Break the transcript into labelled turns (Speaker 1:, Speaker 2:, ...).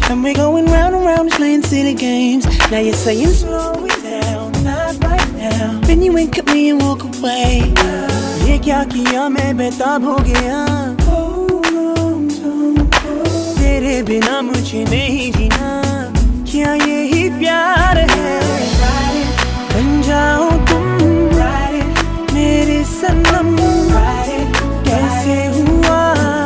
Speaker 1: And we're going round and round playing silly games. Now you're saying slow it down, not right now. Then you wink at me and walk away. ये क्या किया मैं बेताब हो गया. तेरे बिना मुझे नहीं